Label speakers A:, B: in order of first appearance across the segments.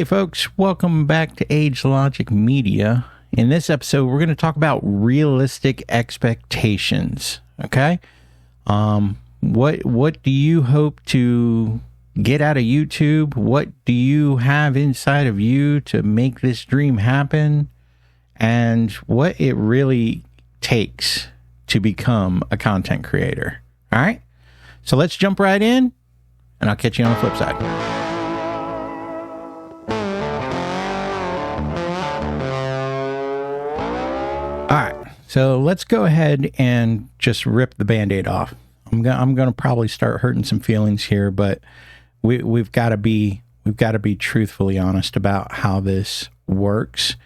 A: Hey folks, welcome back to Age Logic Media. In this episode, we're going to talk about realistic expectations. Okay, what do you hope to get out of YouTube? What do you have inside of you to make this dream happen? And what it really takes to become a content creator. All right, so let's jump right in, and I'll catch you on the flip side. All right, so let's go ahead and just rip the Band-Aid off. I'm going to probably start hurting some feelings here, but we've got to be truthfully honest about how this works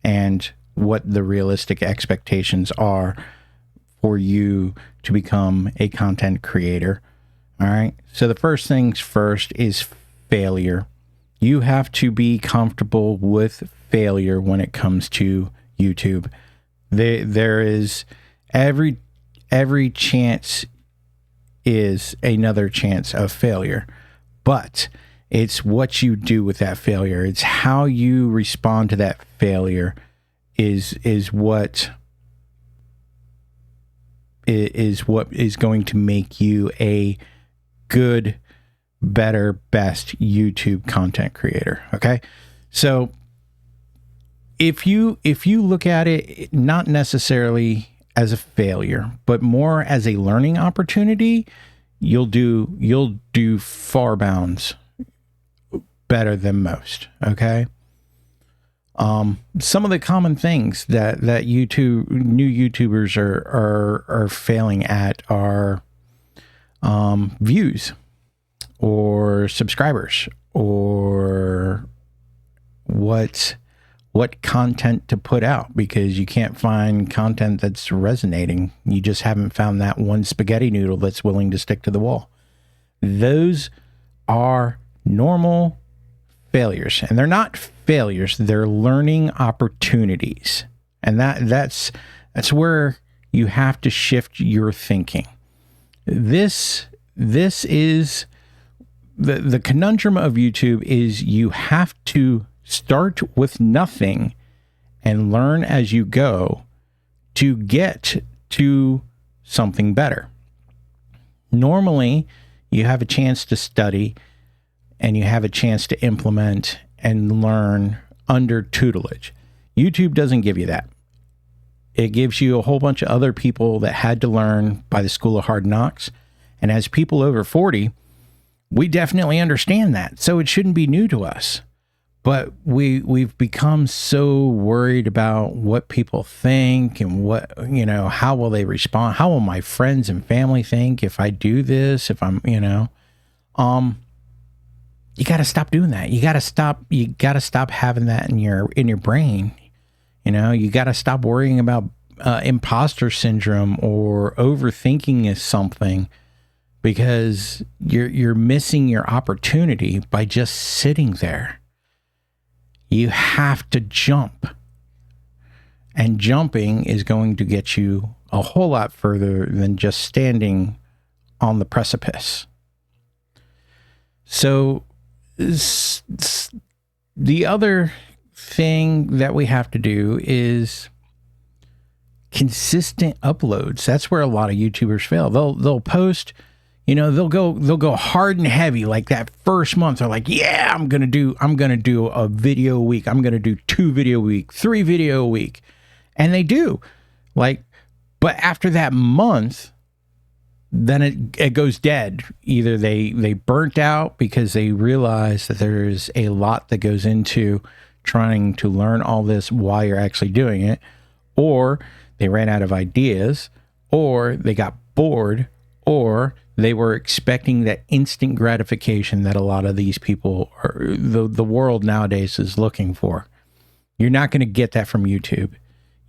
A: and what the realistic expectations are for you to become a content creator. All right, so the first things first is failure. You have to be comfortable with failure when it comes to YouTube. There is every chance is another chance of failure, but it's what you do with that failure. It's how you respond to that failure is what is going to make you a good, better, best YouTube content creator. Okay, so if you look at it not necessarily as a failure, but more as a learning opportunity, you'll do far bounds better than most. Okay. Some of the common things that new YouTubers are failing at are views or subscribers or what content to put out, because you can't find content that's resonating. You just haven't found that one spaghetti noodle that's willing to stick to the wall. Those are normal failures, and they're not failures, they're learning opportunities. And that's where you have to shift your thinking. This is the conundrum of YouTube is you have to start with nothing and learn as you go to get to something better. Normally, you have a chance to study and you have a chance to implement and learn under tutelage. YouTube doesn't give you that. It gives you a whole bunch of other people that had to learn by the school of hard knocks. And as people over 40, we definitely understand that. So it shouldn't be new to us. But we've become so worried about what people think and how will they respond? How will my friends and family think if I do this? If I'm, you got to stop doing that. You got to stop having that in your brain. You got to stop worrying about imposter syndrome or overthinking something, because you're missing your opportunity by just sitting there. You have to jump, and jumping is going to get you a whole lot further than just standing on the precipice. So the other thing that we have to do is consistent uploads. That's where a lot of YouTubers fail. They'll post, they'll go hard and heavy. Like that first month, they're like, yeah, I'm going to do a video a week. I'm going to do 2 video a week, 3 video a week. And they do, but after that month, then it goes dead. Either they burnt out because they realize that there's a lot that goes into trying to learn all this while you're actually doing it, or they ran out of ideas, or they got bored, or they were expecting that instant gratification that a lot of these people the world nowadays is looking for. You're not going to get that from YouTube.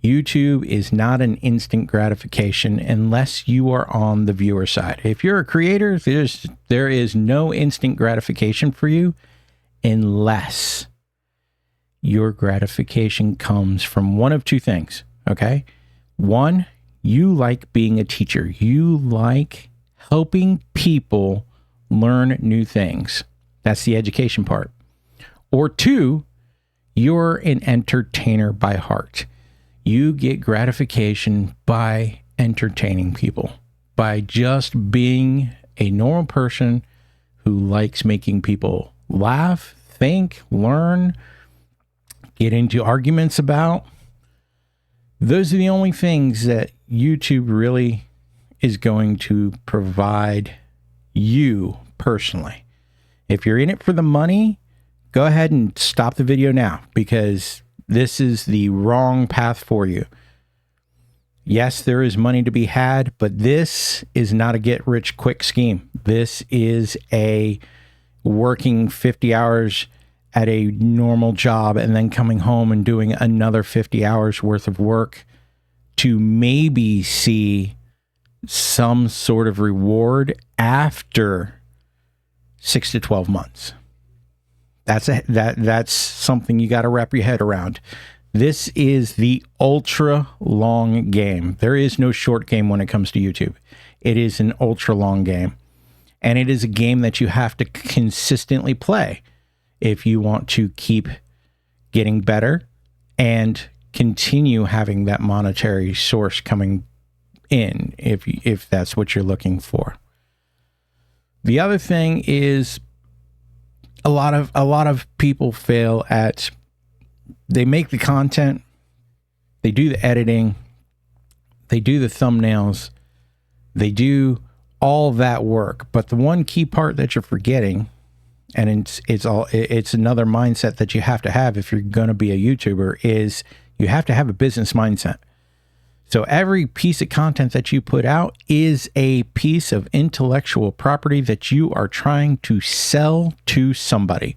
A: YouTube is not an instant gratification unless you are on the viewer side. If you're a creator, there is no instant gratification for you unless your gratification comes from one of two things, okay? One, you like being a teacher. You like helping people learn new things. That's the education part. Or two, you're an entertainer by heart. You get gratification by entertaining people, by just being a normal person who likes making people laugh, think, learn, get into arguments about. Those are the only things that YouTube really is going to provide you personally. If you're in it for the money, go ahead and stop the video now, because this is the wrong path for you. Yes, there is money to be had, but this is not a get-rich-quick scheme. This is a working 50 hours at a normal job and then coming home and doing another 50 hours worth of work to maybe see some sort of reward after 6 to 12 months. That's something you got to wrap your head around. This is the ultra long game. There is no short game when it comes to YouTube. It is an ultra long game. And it is a game that you have to consistently play if you want to keep getting better and continue having that monetary source coming in, if that's what you're looking for. The other thing is a lot of people fail at, they make the content, they do the editing, they do the thumbnails, they do all that work, but the one key part that you're forgetting, and it's another mindset that you have to have if you're going to be a YouTuber, is you have to have a business mindset. So every piece of content that you put out is a piece of intellectual property that you are trying to sell to somebody.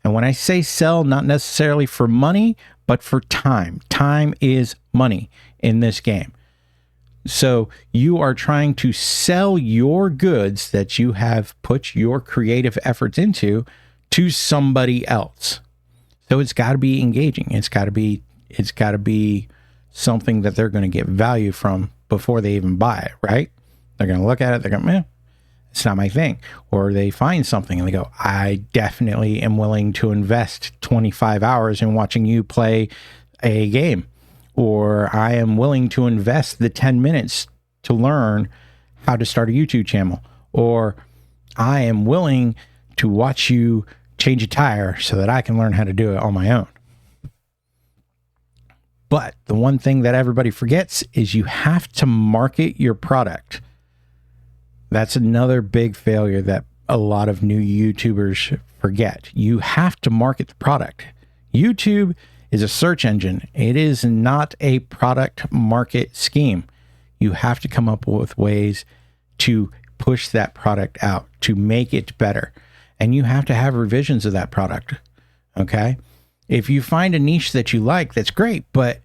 A: And when I say sell, not necessarily for money, but for time. Time is money in this game. So you are trying to sell your goods that you have put your creative efforts into to somebody else. So it's got to be engaging. It's got to be something that they're going to get value from before they even buy it, right? They're going to look at it, they're going, it's not my thing. Or they find something and they go, I definitely am willing to invest 25 hours in watching you play a game. Or I am willing to invest the 10 minutes to learn how to start a YouTube channel. Or I am willing to watch you change a tire so that I can learn how to do it on my own. But the one thing that everybody forgets is you have to market your product. That's another big failure that a lot of new YouTubers forget. You have to market the product. YouTube is a search engine. It is not a product market scheme. You have to come up with ways to push that product out, to make it better. And you have to have revisions of that product. Okay? If you find a niche that you like, that's great. But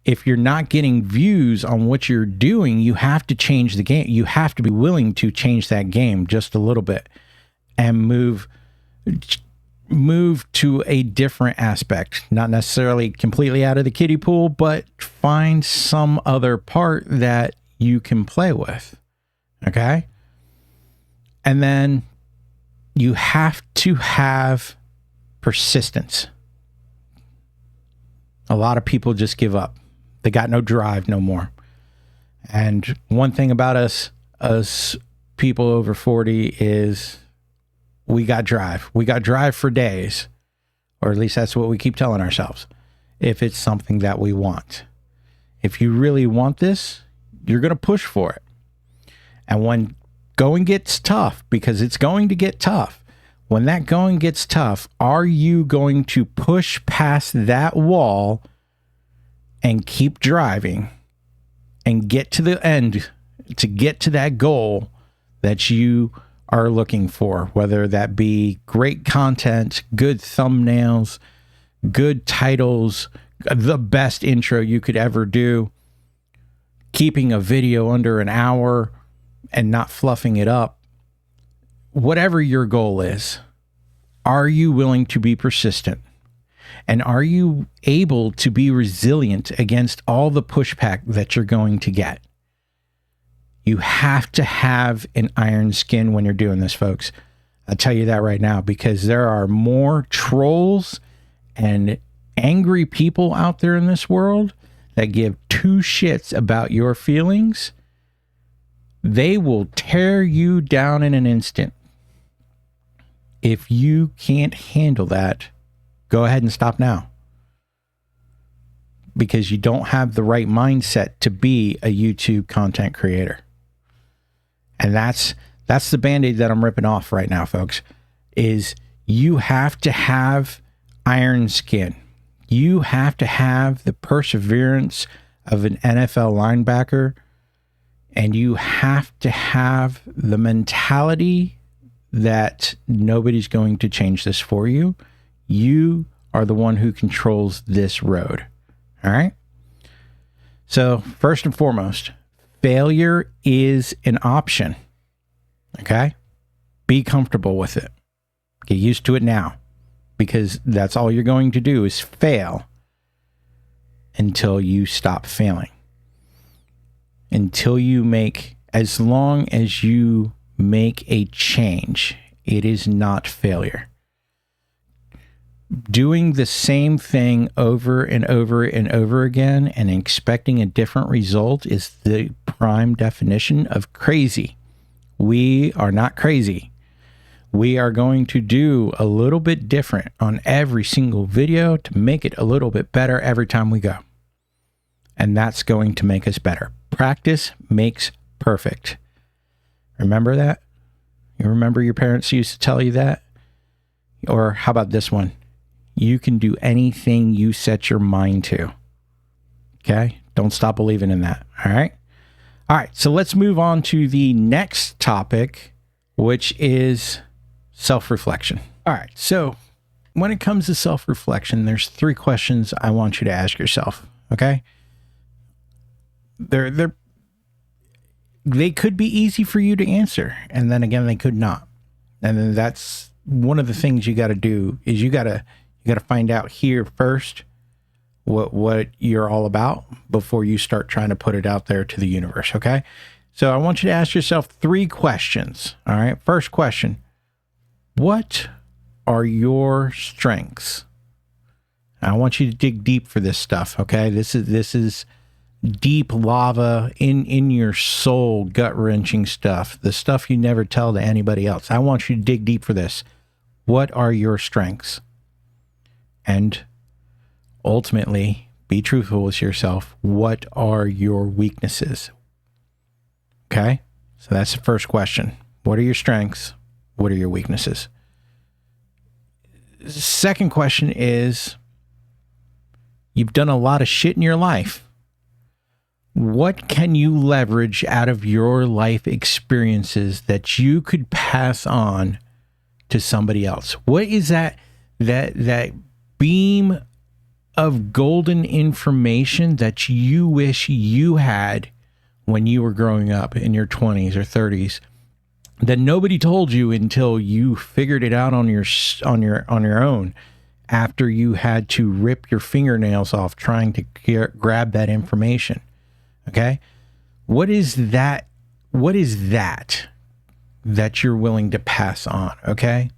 A: if you're not getting views on what you're doing, you have to change the game. You have to be willing to change that game just a little bit and move to a different aspect. Not necessarily completely out of the kiddie pool, but find some other part that you can play with. Okay? And then you have to have persistence. A lot of people just give up. They got no drive no more. And one thing about us people over 40 is we got drive. We got drive for days, or at least that's what we keep telling ourselves, if it's something that we want. If you really want this, you're going to push for it. And when going gets tough, because it's going to get tough, when that going gets tough, are you going to push past that wall and keep driving and get to the end, to get to that goal that you are looking for, whether that be great content, good thumbnails, good titles, the best intro you could ever do, keeping a video under an hour and not fluffing it up. Whatever your goal is, are you willing to be persistent? And are you able to be resilient against all the pushback that you're going to get? You have to have an iron skin when you're doing this, folks. I'll tell you that right now, because there are more trolls and angry people out there in this world that give two shits about your feelings. They will tear you down in an instant. If you can't handle that, go ahead and stop now. Because you don't have the right mindset to be a YouTube content creator. And that's the Band-Aid that I'm ripping off right now, folks, is you have to have iron skin. You have to have the perseverance of an NFL linebacker, and you have to have the mentality that nobody's going to change this for you. You are the one who controls this road. All right? So, first and foremost, failure is an option. Okay? Be comfortable with it. Get used to it now, because that's all you're going to do is fail until you stop failing. Until you make, as long as you make a change, it is not failure. Doing the same thing over and over and over again and expecting a different result is the prime definition of crazy. We are not crazy. We are going to do a little bit different on every single video to make it a little bit better every time we go. And that's going to make us better. Practice makes perfect. Remember that? You remember your parents used to tell you that? Or how about this one? You can do anything you set your mind to. Okay? Don't stop believing in that. All right? All right. So let's move on to the next topic, which is self-reflection. All right. So when it comes to self-reflection, there's 3 questions I want you to ask yourself. Okay? They could be easy for you to answer, and then again, they could not. And then that's one of the things you got to do is you got to find out here first what you're all about before you start trying to put it out there to the universe. Okay. So I want you to ask yourself 3 questions. All right. First question, what are your strengths? I want you to dig deep for this stuff. Okay. This is deep lava in your soul, gut-wrenching stuff, the stuff you never tell to anybody else. I want you to dig deep for this. What are your strengths? And ultimately, be truthful with yourself. What are your weaknesses? Okay? So that's the first question. What are your strengths? What are your weaknesses? Second question is, you've done a lot of shit in your life. What can you leverage out of your life experiences that you could pass on to somebody else? What is that beam of golden information that you wish you had when you were growing up in your 20s or 30s that nobody told you until you figured it out on your own after you had to rip your fingernails off trying to grab that information? Okay. What is that you're willing to pass on? Okay.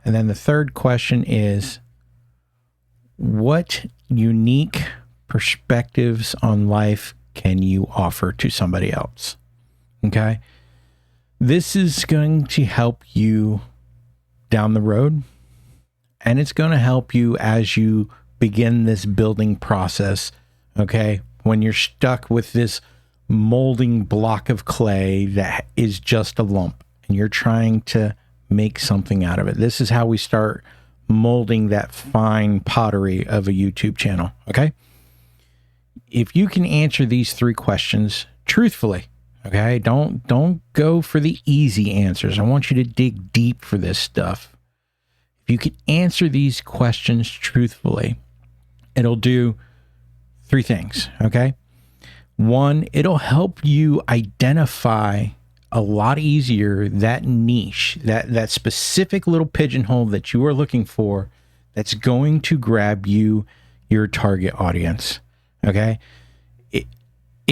A: And then the third question is, what unique perspectives on life can you offer to somebody else? Okay. This is going to help you down the road, and it's going to help you as you begin this building process. Okay. When you're stuck with this molding block of clay that is just a lump and you're trying to make something out of it. This is how we start molding that fine pottery of a YouTube channel. Okay. If you can answer these 3 questions truthfully, okay, don't go for the easy answers. I want you to dig deep for this stuff. If you can answer these questions truthfully, it'll do 3 things, okay? 1, it'll help you identify a lot easier that niche, that specific little pigeonhole that you are looking for that's going to grab you your target audience, okay?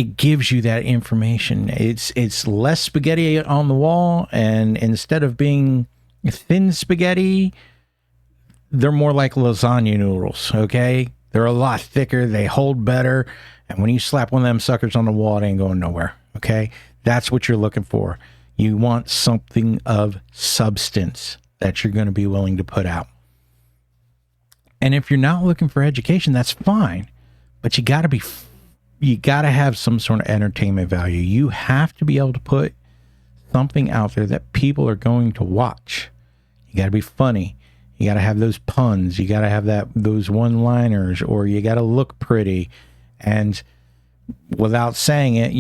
A: it gives you that information. It's less spaghetti on the wall, and instead of being thin spaghetti, they're more like lasagna noodles, okay? They're a lot thicker, they hold better, and when you slap one of them suckers on the wall, it ain't going nowhere, okay? That's what you're looking for. You want something of substance that you're going to be willing to put out. And if you're not looking for education, that's fine, but you got to have some sort of entertainment value. You have to be able to put something out there that people are going to watch. You got to be funny. You got to have those puns. You got to have those one-liners, or you got to look pretty. And without saying it,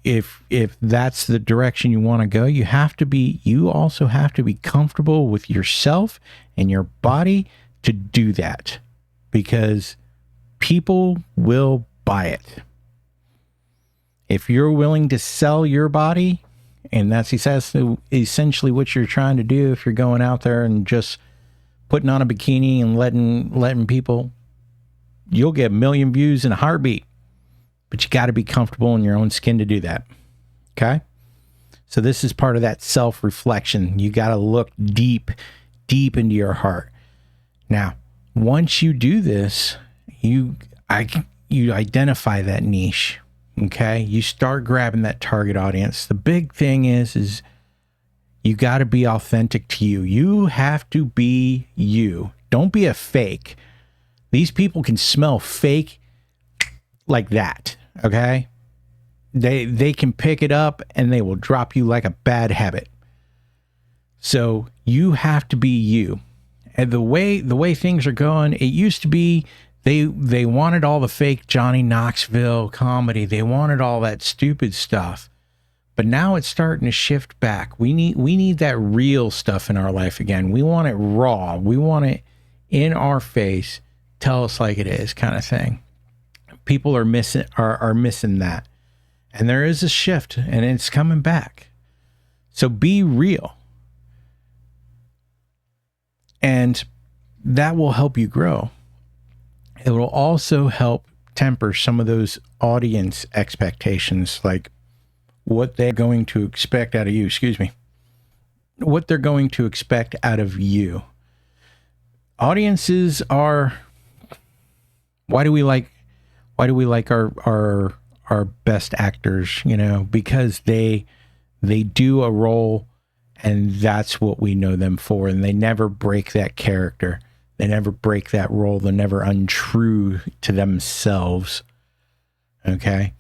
A: if that's the direction you want to go, you also have to be comfortable with yourself and your body to do that, because people will buy it. If you're willing to sell your body, and that's essentially what you're trying to do, if you're going out there and just putting on a bikini and letting people, you'll get 1 million views in a heartbeat. But you got to be comfortable in your own skin to do that. Okay? So this is part of that self-reflection. You got to look deep into your heart. Now, once you do this, you identify that niche. Okay? You start grabbing that target audience. The big thing is you got to be authentic to you. You have to be you. Don't be a fake. These people can smell fake like that, okay? They can pick it up and they will drop you like a bad habit. So you have to be you. And the way things are going, it used to be they wanted all the fake Johnny Knoxville comedy. They wanted all that stupid stuff. But now it's starting to shift back. We need that real stuff in our life again. We want it raw. We want it in our face. Tell us like it is, kind of thing. People are missing that. And there is a shift, and it's coming back. So be real. And that will help you grow. It will also help temper some of those audience expectations, like what they're going to expect out of you. What they're going to expect out of you. Audiences are, why do we like our best actors, because they do a role and that's what we know them for, and they never break that character. They never break that role. They're never untrue to themselves. Okay?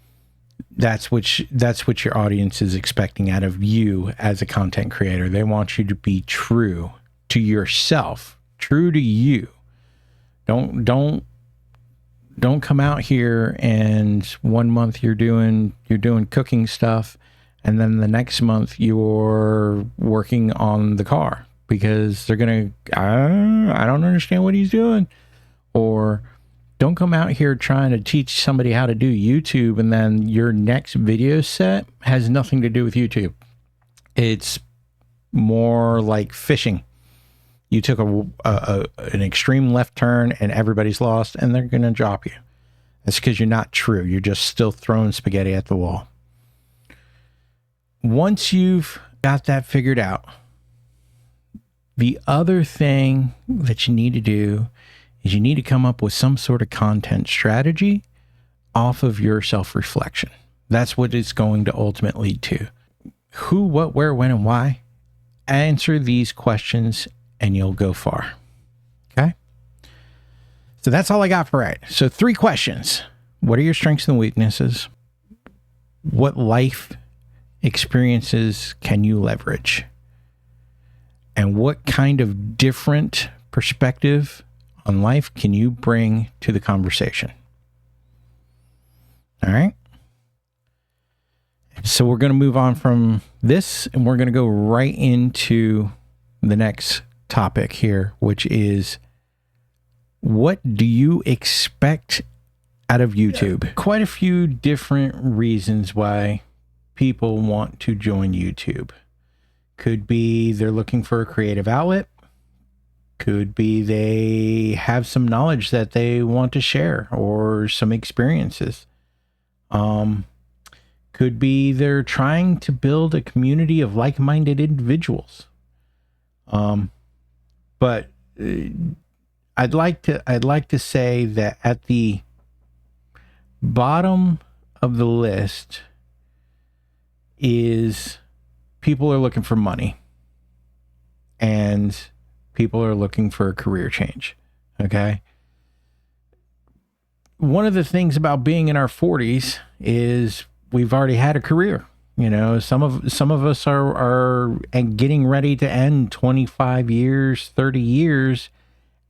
A: That's what your audience is expecting out of you as a content creator. They want you to be true to yourself, true to you. Don't come out here and 1 month you're doing cooking stuff, and then the next month you're working on the car, because they're gonna, I don't understand what he's doing. Or don't come out here trying to teach somebody how to do YouTube, and then your next video set has nothing to do with YouTube. It's more like fishing. You took an extreme left turn and everybody's lost, and they're going to drop you. That's because you're not true. You're just still throwing spaghetti at the wall. Once you've got that figured out, the other thing that you need to do is you need to come up with some sort of content strategy off of your self-reflection. That's what it's going to ultimately lead to. Who, what, where, when, and why? Answer these questions and you'll go far. Okay? So that's all I got for right. So 3 questions. What are your strengths and weaknesses? What life experiences can you leverage? And what kind of different perspective on life can you bring to the conversation? All right. So we're going to move on from this, and we're going to go right into the next topic here, which is, what do you expect out of YouTube? Quite a few different reasons why people want to join YouTube. Could be they're looking for a creative outlet. Could be they have some knowledge that they want to share, or some experiences. Could be they're trying to build a community of like-minded individuals. But I'd like to say that at the bottom of the list is people are looking for money and people are looking for a career change. Okay. One of the things about being in our 40s is we've already had a career. You know, some of us are getting ready to end 25 years, 30 years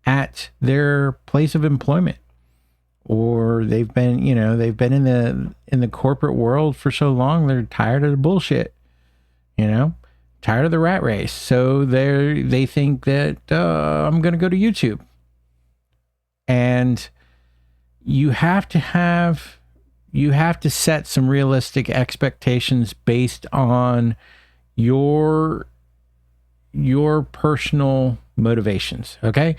A: at their place of employment, or they've been in the corporate world for so long they're tired of the bullshit, tired of the rat race. So they think that I'm going to go to YouTube, and you have to set some realistic expectations based on your personal motivations. Okay.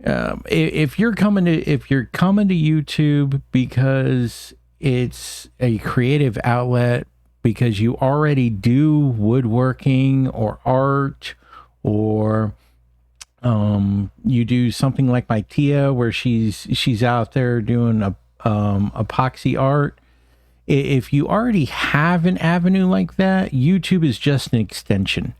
A: If you're coming to YouTube because it's a creative outlet, because you already do woodworking or art, or you do something like my Tia where she's out there doing epoxy art. If you already have an avenue like that, YouTube is just an extension.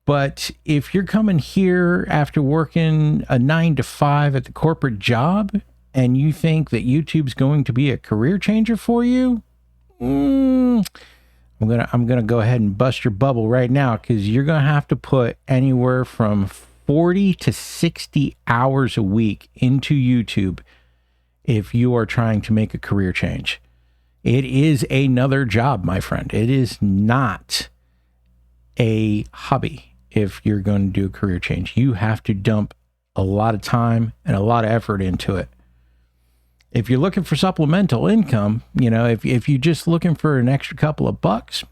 A: But if you're coming here after working a 9 to 5 at the corporate job and you think that YouTube's going to be a career changer for you, I'm gonna go ahead and bust your bubble right now, because you're gonna have to put anywhere from 40 to 60 hours a week into YouTube if you are trying to make a career change. It is another job, my friend. It is not a hobby. If you're going to do a career change, you have to dump a lot of time and a lot of effort into it. If you're looking for supplemental income, if you're just looking for an extra couple of bucks,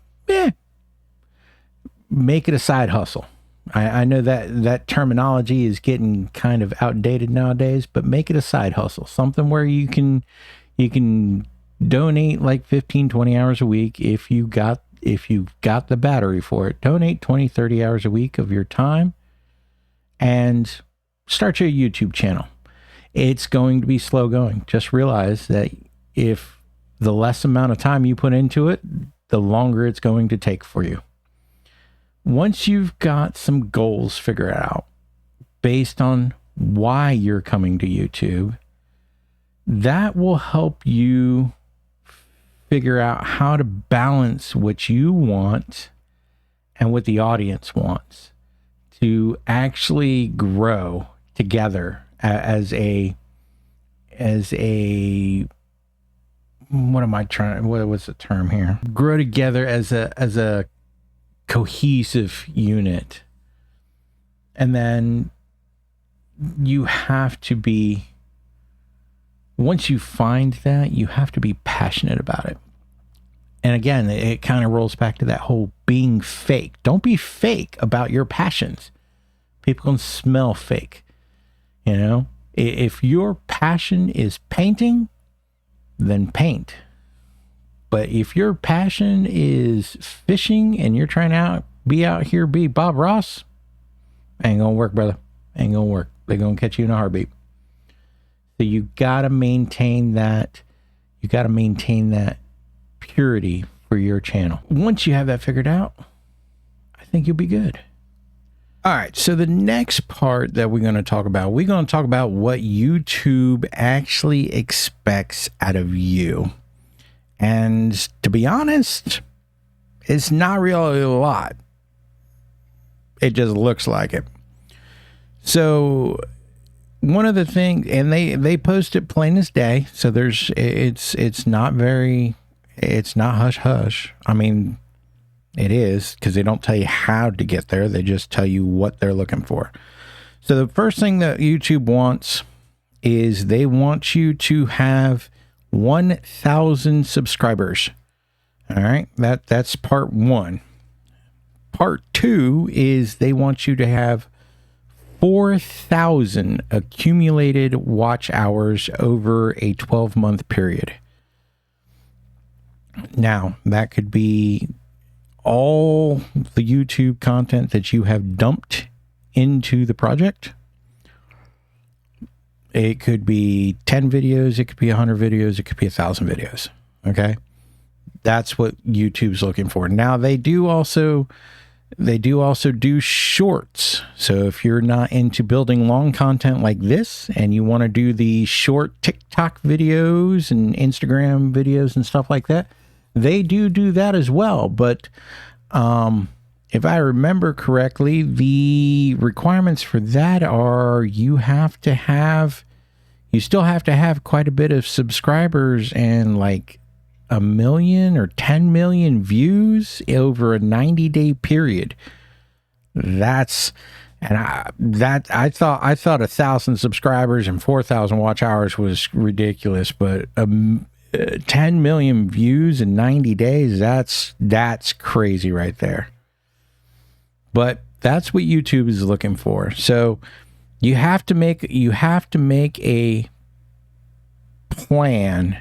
A: make it a side hustle. I know that terminology is getting kind of outdated nowadays, but make it a side hustle, something where you can donate like 15, 20 hours a week if you've got the battery for it. Donate 20, 30 hours a week of your time and start your YouTube channel. It's going to be slow going. Just realize that if the less amount of time you put into it, the longer it's going to take for you. Once you've got some goals figured out based on why you're coming to YouTube, that will help you figure out how to balance what you want and what the audience wants to actually grow together as a what's the term here? Grow together as a cohesive unit. And then you have to be, once you find that, you have to be passionate about it. And again, it kind of rolls back to that whole being fake. Don't be fake about your passions. People can smell fake. If your passion is painting, then paint. But if your passion is fishing and you're trying to be Bob Ross, ain't gonna work, brother. Ain't gonna work. They're gonna catch you in a heartbeat. So you gotta maintain that. You gotta maintain that purity for your channel. Once you have that figured out, I think you'll be good. All right. So the next part that we're going to talk about what YouTube actually expects out of you. And to be honest, it's not really a lot. It just looks like it. So one of the things, and they post it plain as day. So it's not hush hush. I mean, it is, because they don't tell you how to get there. They just tell you what they're looking for. So the first thing that YouTube wants is they want you to have 1,000 subscribers. All right. That's part one. Part two is they want you to have 4,000 accumulated watch hours over a 12-month period. Now, that could be all the YouTube content that you have dumped into the project. It could be 10 videos, it could be 100 videos, it could be 1,000 videos. Okay? That's what YouTube's looking for. Now, they do also do shorts. So if you're not into building long content like this and you want to do the short TikTok videos and Instagram videos and stuff like that, they do that as well. But if I remember correctly, the requirements for that are you still have to have quite a bit of subscribers and like 1 million or 10 million views over a 90-day period. I thought 1,000 subscribers and 4,000 watch hours was ridiculous, but 10 million views in 90 days, that's crazy right there. But that's what YouTube is looking for. So you have to make a plan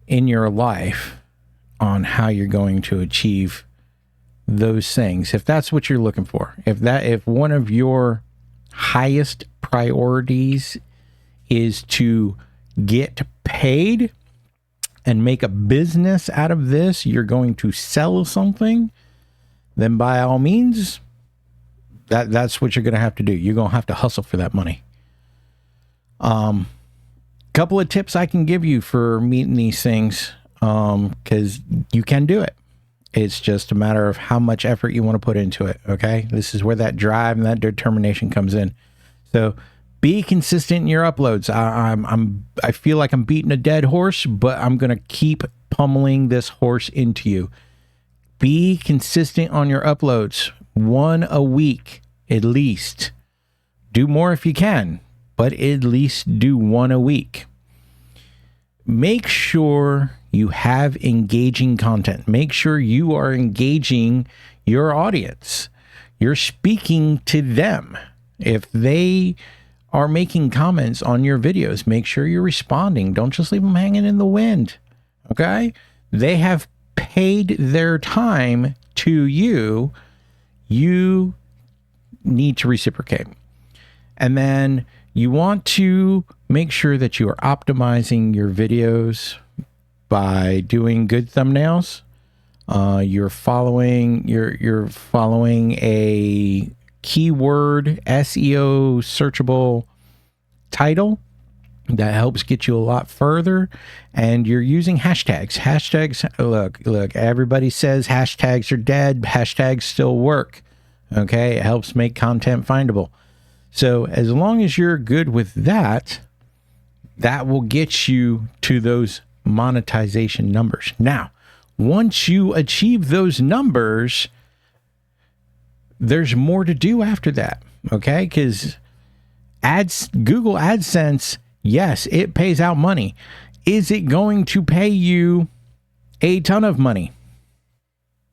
A: in your life on how you're going to achieve those things. If that's what you're looking for, if one of your highest priorities is to get paid and make a business out of this, you're going to sell something, then by all means, that's what you're going to have to do. You're going to have to hustle for that money. Couple of tips I can give you for meeting these things, because you can do it. It's just a matter of how much effort you want to put into it. Okay, this is where that drive and that determination comes in. So be consistent in your uploads. I feel like I'm beating a dead horse, but I'm gonna keep pummeling this horse into you. Be consistent on your uploads. 1 a week at least. Do more if you can, but at least do 1 a week. Make sure you have engaging content. Make sure you are engaging your audience. You're speaking to them. If they are making comments on your videos, make sure you're responding. Don't just leave them hanging in the wind. Okay? They have paid their time to you. You need to reciprocate. And then you want to make sure that you are optimizing your videos by doing good thumbnails. You're following a keyword SEO searchable title that helps get you a lot further, and you're using hashtags. Look, everybody says hashtags are dead. Hashtags still work. Okay, it helps make content findable. So as long as you're good with that, that will get you to those monetization numbers. Now, once you achieve those numbers, there's more to do after that. Okay, because Google AdSense, yes, it pays out money. Is it going to pay you a ton of money?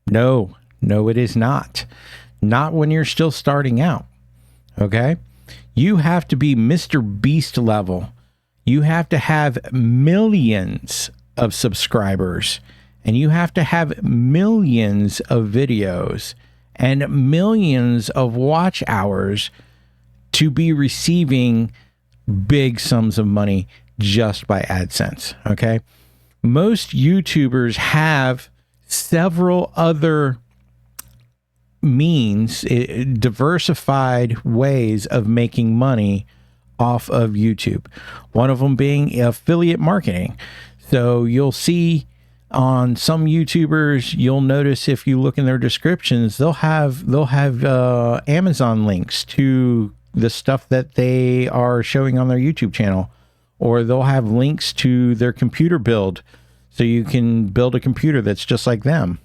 A: No, it is not. Not when you're still starting out. Okay? You have to be Mr. Beast level. You have to have millions of subscribers, and you have to have millions of videos and millions of watch hours to be receiving big sums of money just by AdSense. Okay? Most YouTubers have several other means, diversified ways of making money off of YouTube. One of them being affiliate marketing. So you'll see on some YouTubers, you'll notice if you look in their descriptions, they'll have Amazon links to the stuff that they are showing on their YouTube channel, or they'll have links to their computer build, so you can build a computer that's just like them.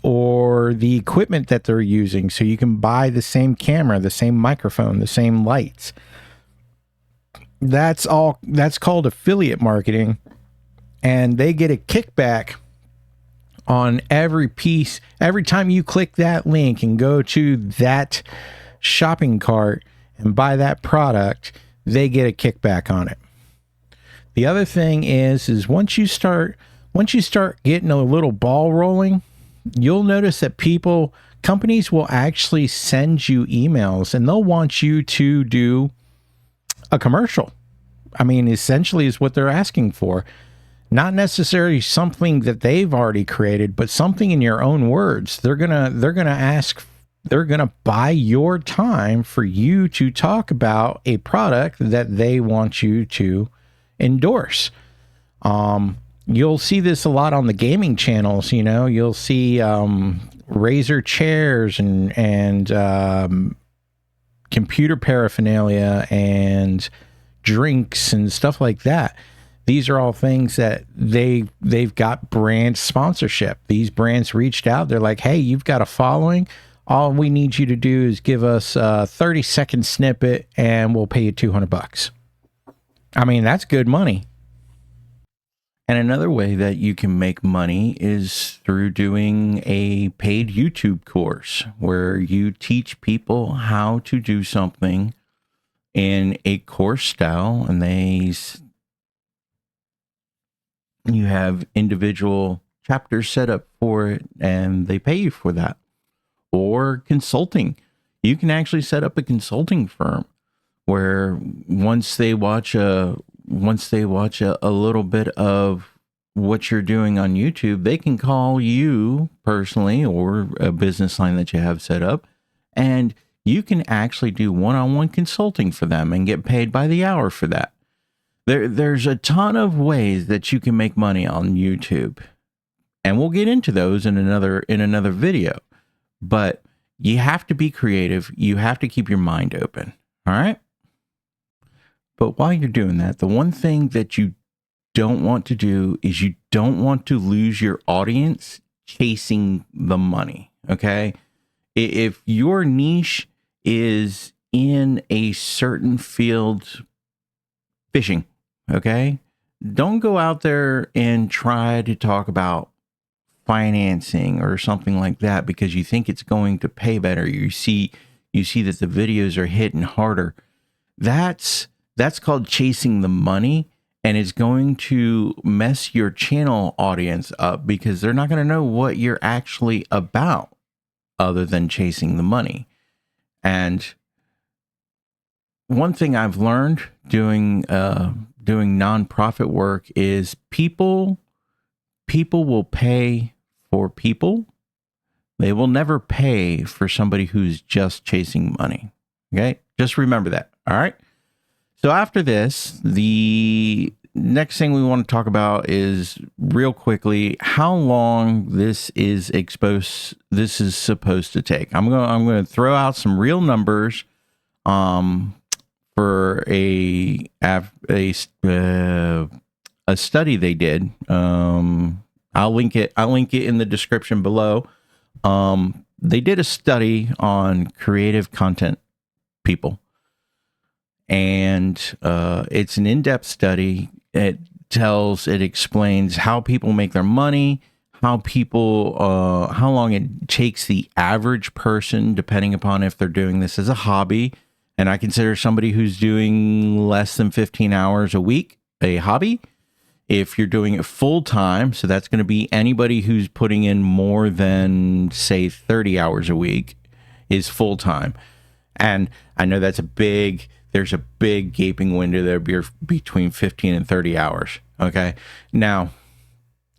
A: Or the equipment that they're using, so you can buy the same camera, the same microphone, the same lights. That's called affiliate marketing, and they get a kickback on every piece. Every time you click that link and go to that shopping cart and buy that product, they get a kickback on it. The other thing is once you start once you start getting a little ball rolling, you'll notice that companies will actually send you emails and they'll want you to do a commercial. I mean, essentially is what they're asking for. Not necessarily something that they've already created, but something in your own words. They're going to buy your time for you to talk about a product that they want you to endorse. You'll see this a lot on the gaming channels. You'll see Razer chairs and computer paraphernalia and drinks and stuff like that. These are all things that they've got brand sponsorship. These brands reached out. They're like, hey, you've got a following. All we need you to do is give us a 30-second snippet and we'll pay you $200. I mean, that's good money. And another way that you can make money is through doing a paid YouTube course where you teach people how to do something in a course style, and you have individual chapters set up for it and they pay you for that. Or consulting. You can actually set up a consulting firm where once they watch a little bit of what you're doing on YouTube, they can call you personally or a business line that you have set up, and you can actually do one-on-one consulting for them and get paid by the hour for that. There's a ton of ways that you can make money on YouTube, and we'll get into those in another video. But you have to be creative. You have to keep your mind open. All right. But while you're doing that, the one thing that you don't want to do is you don't want to lose your audience chasing the money. Okay. If your niche is in a certain field, fishing, okay, don't go out there and try to talk about financing or something like that because you think it's going to pay better. You see that the videos are hitting harder. That's called chasing the money, and it's going to mess your channel audience up because they're not going to know what you're actually about other than chasing the money. And one thing I've learned doing nonprofit work is people will pay for people. They will never pay for somebody who's just chasing money. Okay. Just remember that. All right. So after this, the next thing we want to talk about is real quickly how long this is supposed to take. I'm going to throw out some real numbers for a study they did. I'll link it in the description below. They did a study on creative content people, and it's an in-depth study. It explains how people make their money, how long it takes the average person, depending upon if they're doing this as a hobby. And I consider somebody who's doing less than 15 hours a week a hobby. If you're doing it full time, so that's going to be anybody who's putting in more than, say, 30 hours a week is full time. And I know there's a big gaping window there between 15 and 30 hours. Okay. Now,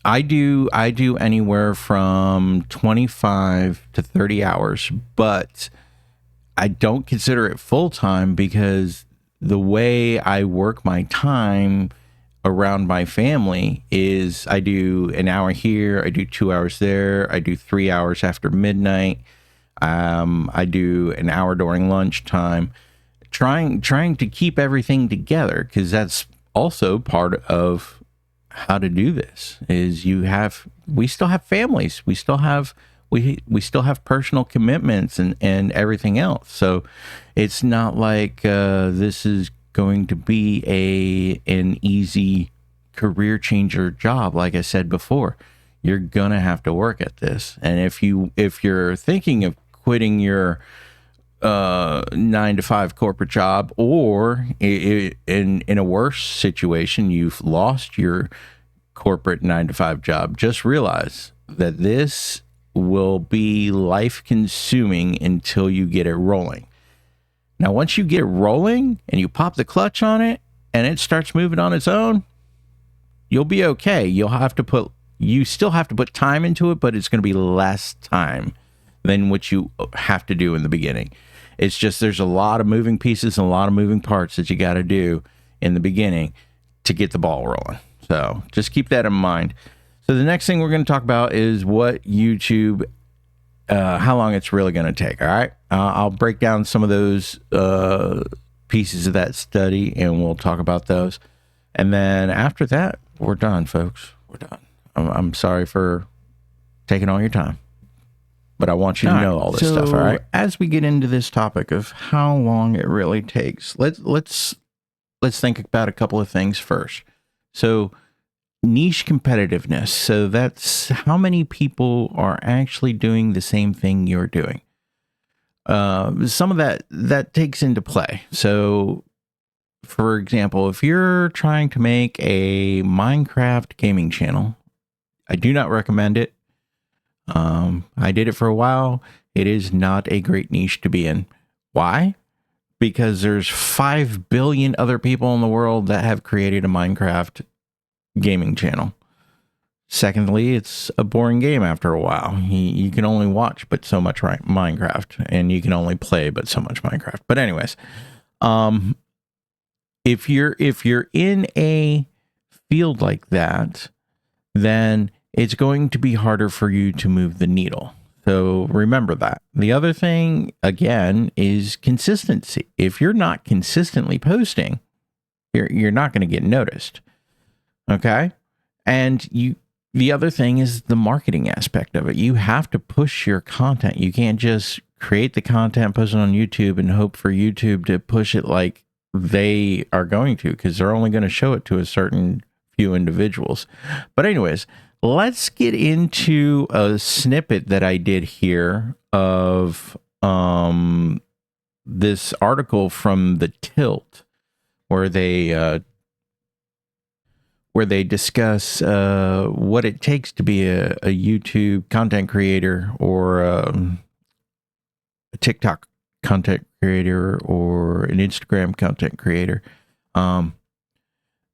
A: I do anywhere from 25 to 30 hours, but I don't consider it full time because the way I work my time around my family is I do an hour here, I do 2 hours there, I do 3 hours after midnight, I do an hour during lunchtime, trying to keep everything together, because that's also part of how to do this. Is we still have families, we still have personal commitments and everything else. So it's not like this is going to be an easy career changer job. Like I said before, you're gonna have to work at this. And if you're thinking of quitting your 9-to-5 corporate job, or in a worse situation, you've lost your corporate 9-to-5 job. Just realize that this will be life consuming until you get it rolling. Now, once you get it rolling and you pop the clutch on it and it starts moving on its own, you'll be okay. You still have to put time into it, but it's going to be less time than what you have to do in the beginning. It's just there's a lot of moving pieces and a lot of moving parts that you got to do in the beginning to get the ball rolling. So just keep that in mind. So the next thing we're going to talk about is what YouTube, how long it's really going to take. All right. I'll break down some of those pieces of that study and we'll talk about those. And then after that, we're done, folks. We're done. I'm sorry for taking all your time, but I want you to know all this stuff. All right. As we get into this topic of how long it really takes, let's think about a couple of things first. So niche competitiveness. So that's how many people are actually doing the same thing you're doing. Some of that takes into play. So for example, if you're trying to make a Minecraft gaming channel, I do not recommend it. I did it for a while. It is not a great niche to be in. Why? Because there's 5 billion other people in the world that have created a Minecraft gaming channel. Secondly, it's a boring game after a while. You can only watch but so much Minecraft, and you can only play but so much Minecraft. But anyways, if you're in a field like that, then it's going to be harder for you to move the needle. So remember that. The other thing, again, is consistency. If you're not consistently posting, you're not going to get noticed. Okay? And the other thing is the marketing aspect of it. You have to push your content. You can't just create the content, post it on YouTube, and hope for YouTube to push it like they are going to, because they're only going to show it to a certain few individuals. But anyways, let's get into a snippet that I did here of this article from The Tilt, where they discuss what it takes to be a YouTube content creator or a TikTok content creator or an Instagram content creator.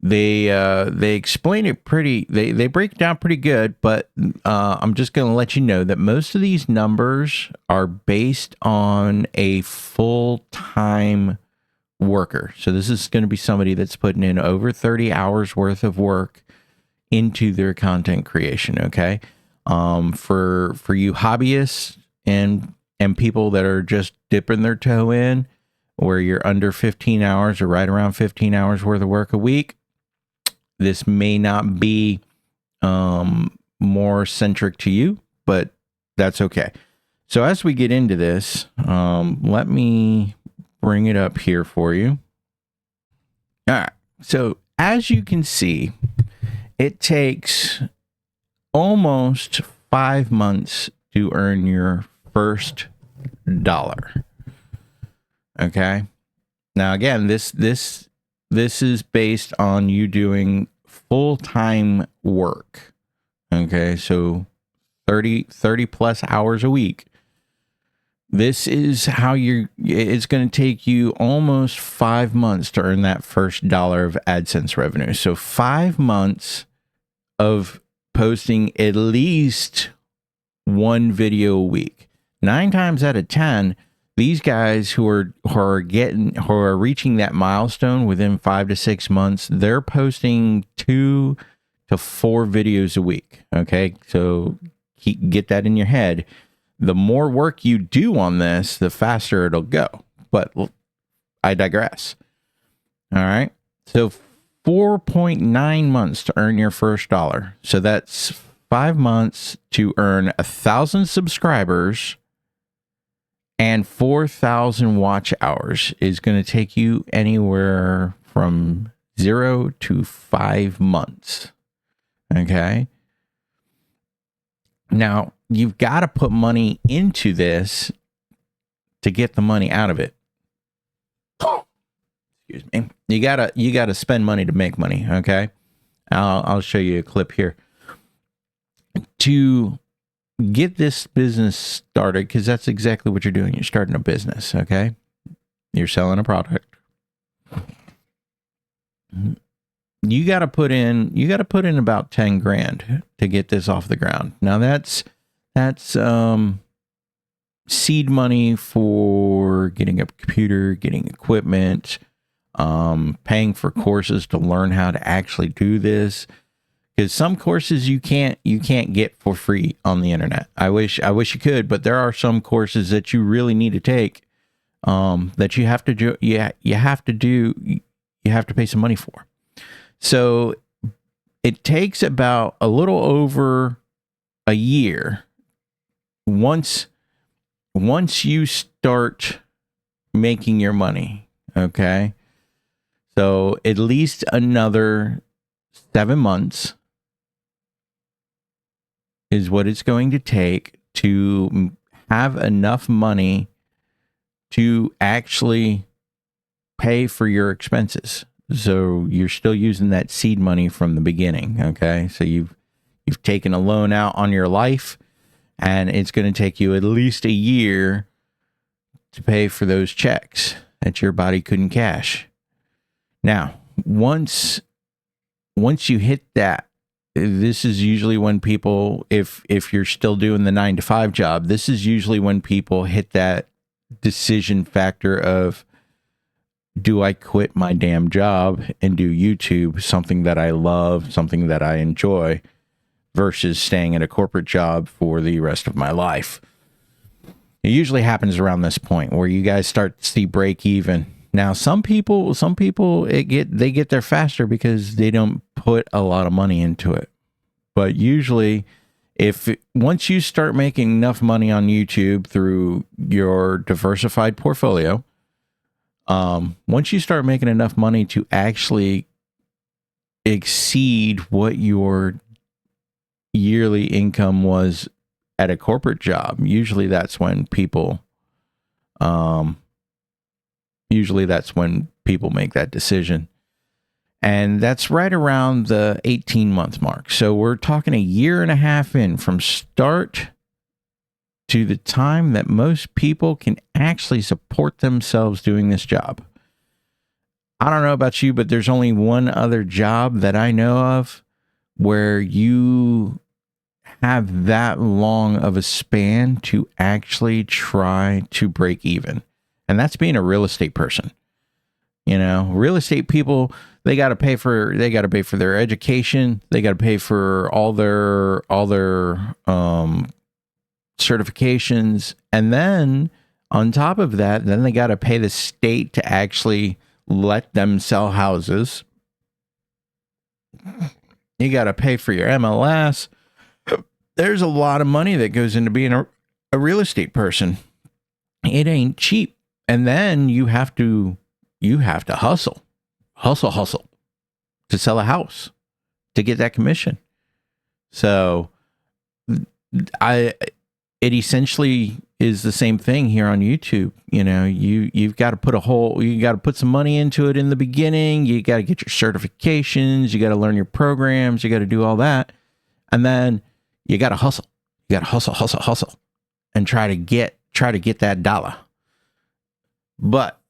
A: They explain it pretty, they break it down pretty good, but I'm just going to let you know that most of these numbers are based on a full-time worker. So this is going to be somebody that's putting in over 30 hours worth of work into their content creation. Okay. For you hobbyists and people that are just dipping their toe in, where you're under 15 hours or right around 15 hours worth of work a week, this may not be more centric to you, but that's okay. So as we get into this, let me bring it up here for you. All right. So as you can see, it takes almost 5 months to earn your first dollar. Okay. Now, again, this is based on you doing full-time work. Okay. So 30 plus hours a week. This is how it's going to take you almost 5 months to earn that first dollar of AdSense revenue. So 5 months of posting at least one video a week. 9 times out of 10, these guys who are reaching that milestone within 5 to 6 months, they're posting 2 to 4 videos a week. Okay. So get that in your head. The more work you do on this, the faster it'll go. But I digress. All right. So 4.9 months to earn your first dollar. So that's 5 months to earn 1,000 subscribers and 4,000 watch hours is going to take you anywhere from 0 to 5 months. Okay. Now, you've got to put money into this to get the money out of it. Excuse me. You gotta spend money to make money. Okay. I'll show you a clip here. To get this business started, because that's exactly what you're doing. You're starting a business, okay? You're selling a product. You got to put in about 10 grand to get this off the ground. Now that's seed money for getting a computer, getting equipment, paying for courses to learn how to actually do this. Because some courses you can't get for free on the internet. I wish you could, but there are some courses that you really need to take, that you have to do. You have to pay some money for. So it takes about a little over a year once you start making your money. Okay, so at least another 7 months is what it's going to take to have enough money to actually pay for your expenses. So you're still using that seed money from the beginning, okay? So you've taken a loan out on your life, and it's going to take you at least a year to pay for those checks that your body couldn't cash. Now, once you hit that, this is usually when people, if you're still doing the 9-to-5 job, this is usually when people hit that decision factor of, do I quit my damn job and do YouTube, something that I love, something that I enjoy, versus staying at a corporate job for the rest of my life? It usually happens around this point where you guys start to see break even. Now, some people they get there faster because they don't put a lot of money into it. But usually, once you start making enough money on YouTube through your diversified portfolio, once you start making enough money to actually exceed what your yearly income was at a corporate job, usually that's when people make that decision. And that's right around the 18-month mark. So we're talking a year and a half in from start to the time that most people can actually support themselves doing this job. I don't know about you, but there's only one other job that I know of where you have that long of a span to actually try to break even. And that's being a real estate person. You know, real estate people, they got to pay for their education. They got to pay for all their certifications. And then on top of that, then they got to pay the state to actually let them sell houses. You got to pay for your MLS. There's a lot of money that goes into being a real estate person. It ain't cheap. And then you have to hustle to sell a house to get that commission. So it essentially is the same thing here on YouTube. You know, you've got to you got to put some money into it in the beginning. You got to get your certifications. You got to learn your programs. You got to do all that. And then you got to hustle. You got to hustle and try to get that dollar. But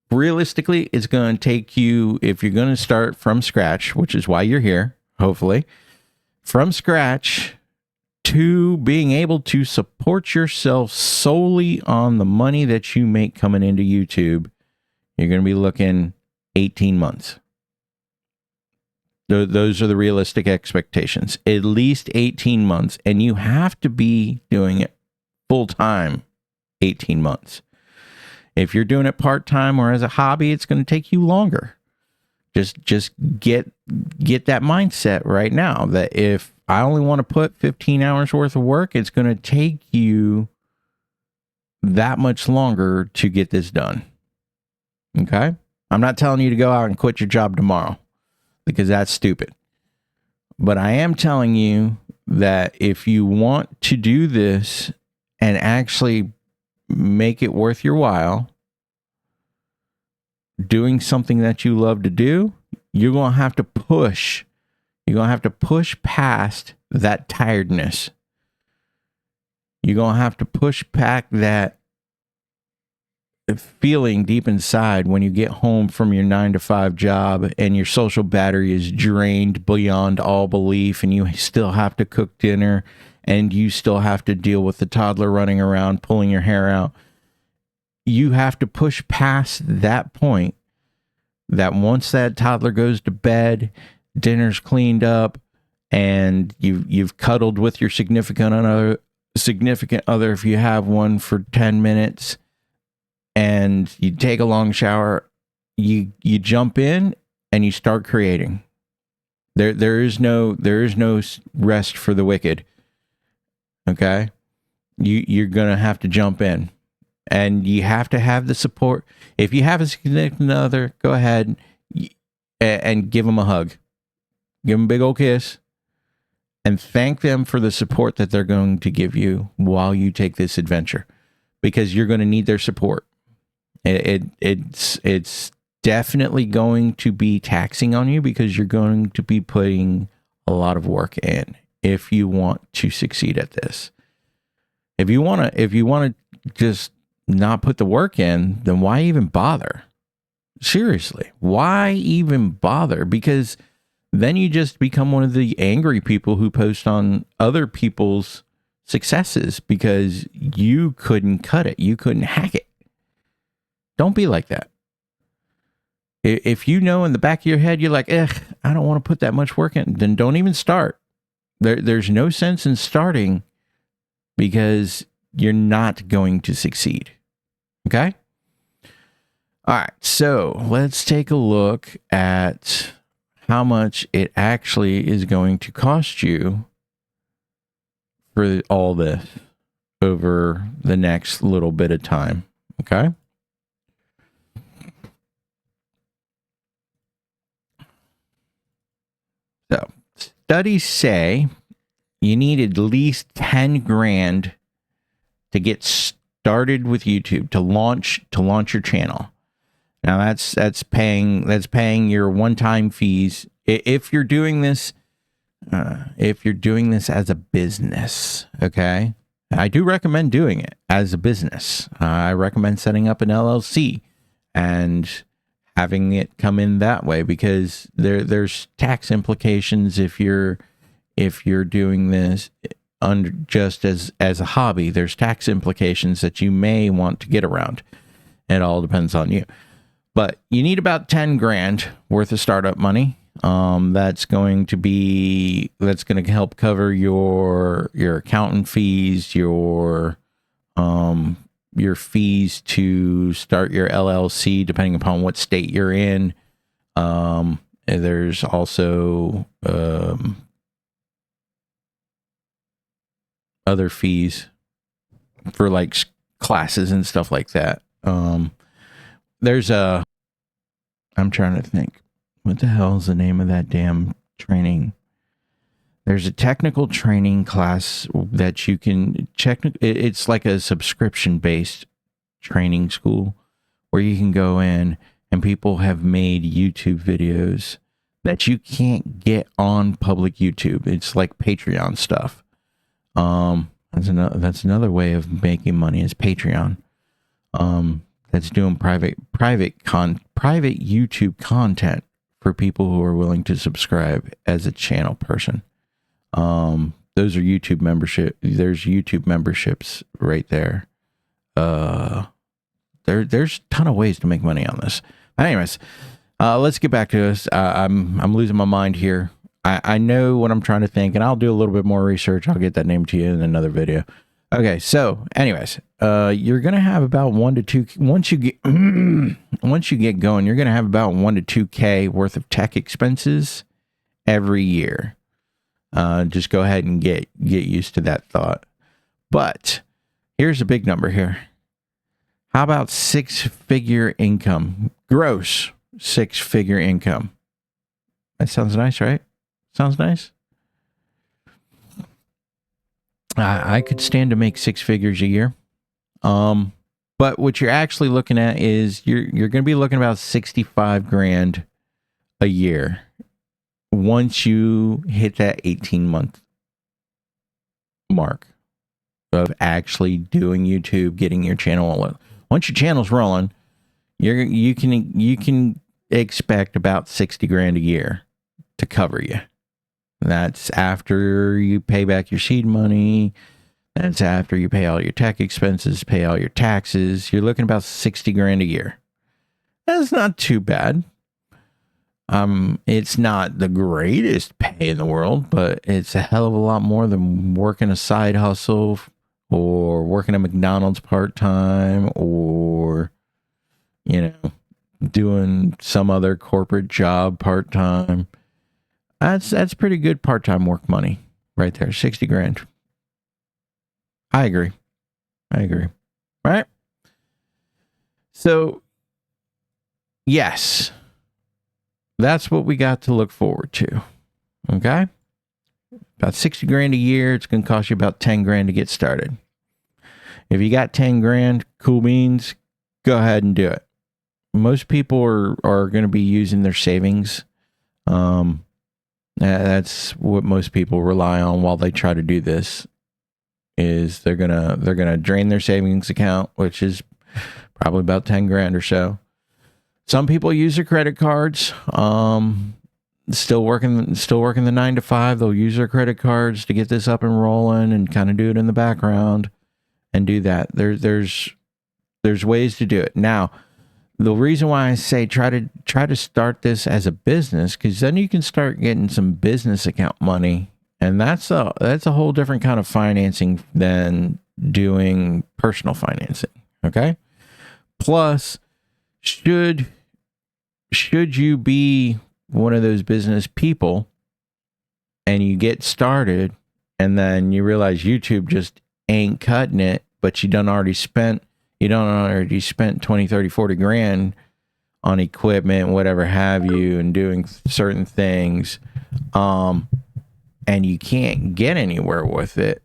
A: realistically, it's going to take you, if you're going to start from scratch, which is why you're here, hopefully, from scratch to being able to support yourself solely on the money that you make coming into YouTube, you're going to be looking 18 months. Those are the realistic expectations. At least 18 months. And you have to be doing it full time 18 months. If you're doing it part-time or as a hobby, it's going to take you longer. Just get that mindset right now that if I only want to put 15 hours worth of work, it's going to take you that much longer to get this done. Okay? I'm not telling you to go out and quit your job tomorrow because that's stupid. But I am telling you that if you want to do this and actually make it worth your while, doing something that you love to do, you're going to have to push You're going to have to push past that tiredness. You're going to have to push back that feeling deep inside when you get home from your 9-to-5 job and your social battery is drained beyond all belief, and you still have to cook dinner and you still have to deal with the toddler running around pulling your hair out. You have to push past that point, that once that toddler goes to bed, dinner's cleaned up, and you've cuddled with your significant other if you have one for 10 minutes, and you take a long shower, you jump in and you start creating. There is no rest for the wicked. Okay? You're going to have to jump in, and you have to have the support. If you have a significant other, go ahead and give them a hug. Give them a big old kiss and thank them for the support that they're going to give you while you take this adventure, because you're going to need their support. It's definitely going to be taxing on you, because you're going to be putting a lot of work in if you want to succeed at this. If you want to just not put the work in, then why even bother? Seriously, why even bother? Because then you just become one of the angry people who post on other people's successes because you couldn't cut it. You couldn't hack it. Don't be like that. If you know in the back of your head, you're like, I don't want to put that much work in, then don't even start. There's no sense in starting, because you're not going to succeed. Okay? All right. So let's take a look at how much it actually is going to cost you for all this over the next little bit of time. Okay? So, studies say you need at least 10 grand to get started with YouTube, to launch your channel. Now that's paying your one-time fees. If you're doing this as a business, okay? I do recommend doing it as a business. I recommend setting up an LLC and having it come in that way, because there's tax implications if you're doing this under just as a hobby. There's tax implications that you may want to get around. It all depends on you. But you need about 10 grand worth of startup money. That's going to help cover your accountant fees, your fees to start your LLC, depending upon what state you're in. And there's also other fees for like classes and stuff like that. I'm trying to think, what the hell is the name of that damn training? There's a technical training class that you can check. It's like a subscription based training school where you can go in, and people have made YouTube videos that you can't get on public YouTube. It's like Patreon stuff. That's another way of making money, is Patreon. That's doing private YouTube content for people who are willing to subscribe as a channel person. Those are YouTube membership. There's YouTube memberships right there. There's a ton of ways to make money on this. Anyways, let's get back to this. I'm losing my mind here. I know what I'm trying to think, and I'll do a little bit more research. I'll get that name to you in another video. Okay, so anyways, you're gonna have about 1 to 2 once you get going. You're gonna have about 1 to 2K worth of tech expenses every year. Just go ahead and get used to that thought. But here's a big number here. How about 6-figure income? Gross 6-figure income. That sounds nice, right? Sounds nice. I could stand to make 6 figures a year. But what you're actually looking at is you're going to be looking about 65 grand a year once you hit that 18-month mark of actually doing YouTube, getting your channel, once your channel's rolling, you can expect about 60 grand a year to cover you. That's after you pay back your seed money. That's after you pay all your tech expenses, pay all your taxes. You're looking about 60 grand a year. That's not too bad. It's not the greatest pay in the world, but it's a hell of a lot more than working a side hustle or working at McDonald's part-time, or, doing some other corporate job part-time. That's pretty good part-time work money right there. 60 grand. I agree. Right? So, yes, that's what we got to look forward to. Okay? About 60 grand a year. It's going to cost you about 10 grand to get started. If you got 10 grand, cool beans, go ahead and do it. Most people are going to be using their savings. That's what most people rely on while they try to do this. Is they're gonna drain their savings account, which is probably about 10 grand or so. Some people use their credit cards. Still working the 9 to 5. They'll use their credit cards to get this up and rolling and kind of do it in the background and do that. There's ways to do it. Now, the reason why I say try to start this as a business, because then you can start getting some business account money, and that's a whole different kind of financing than doing personal financing. Okay. Plus, should you be one of those business people and you get started and then you realize YouTube just ain't cutting it, but you done already spent 20, 30, 40 grand on equipment, whatever have you, and doing certain things, and you can't get anywhere with it,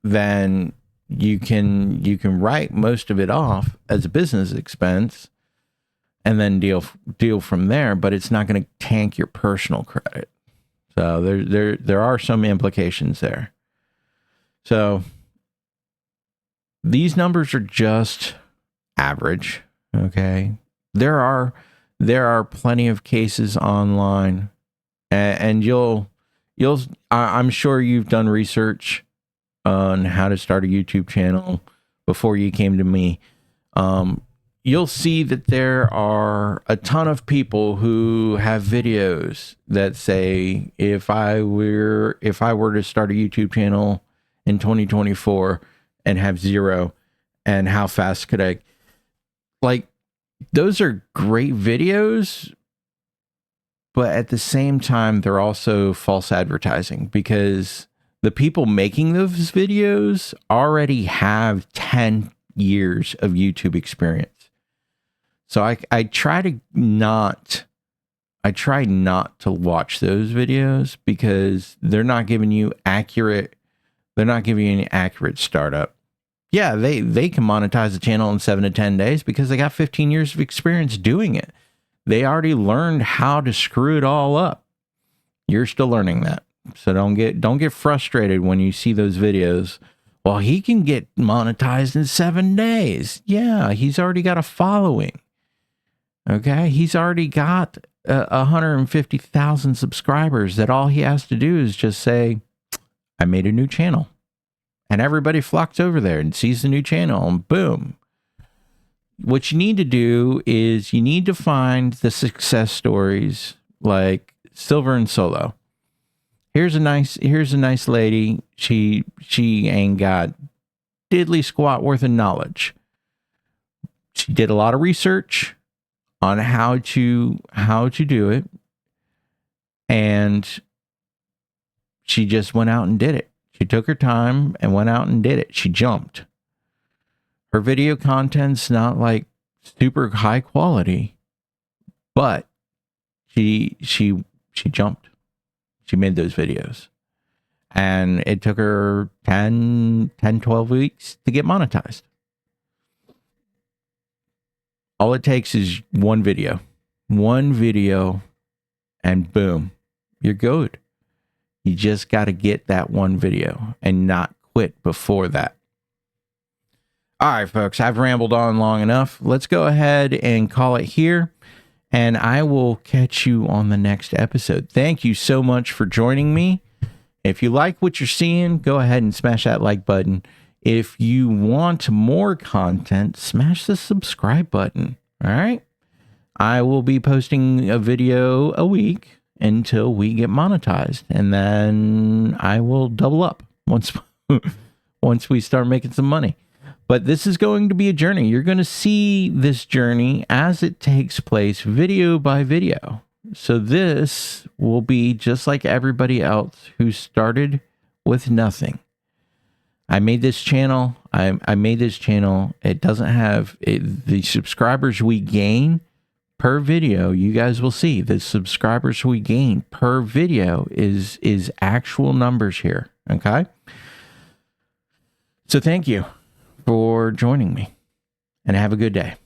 A: then you can write most of it off as a business expense and then deal from there, but it's not going to tank your personal credit. So there are some implications there. So these numbers are just average, okay? There are plenty of cases online, and I'm sure you've done research on how to start a YouTube channel before you came to me. You'll see that there are a ton of people who have videos that say, if I were to start a YouTube channel in 2024 and have zero, and how fast could I, like, those are great videos, but at the same time, they're also false advertising, because the people making those videos already have 10 years of YouTube experience. So I try not to watch those videos, because they're not giving you an accurate startup. Yeah, they can monetize a channel in 7 to 10 days because they got 15 years of experience doing it. They already learned how to screw it all up. You're still learning that. So don't get frustrated when you see those videos. Well, he can get monetized in 7 days. Yeah, he's already got a following. Okay, he's already got 150,000 subscribers that all he has to do is just say, I made a new channel. And everybody flocks over there and sees the new channel, and boom. What you need to do is you need to find the success stories like Silver and Solo. Here's a nice lady. She ain't got diddly squat worth of knowledge. She did a lot of research on how to do it, and she just went out and did it. She took her time and went out and did it. She jumped. Her video content's not like super high quality, but she jumped. She made those videos. And it took her 10, 12 weeks to get monetized. All it takes is one video, and boom, you're good. You just got to get that one video and not quit before that. All right, folks, I've rambled on long enough. Let's go ahead and call it here, and I will catch you on the next episode. Thank you so much for joining me. If you like what you're seeing, go ahead and smash that like button. If you want more content, smash the subscribe button. All right? I will be posting a video a week until we get monetized, and then I will double up once we start making some money. But this is going to be a journey. You're going to see this journey as it takes place, video by video. So this will be just like everybody else who started with nothing. I made this channel. I made this channel. It doesn't have the subscribers we gain per video. You guys will see the subscribers we gain per video is actual numbers here. Okay. So thank you for joining me, and have a good day.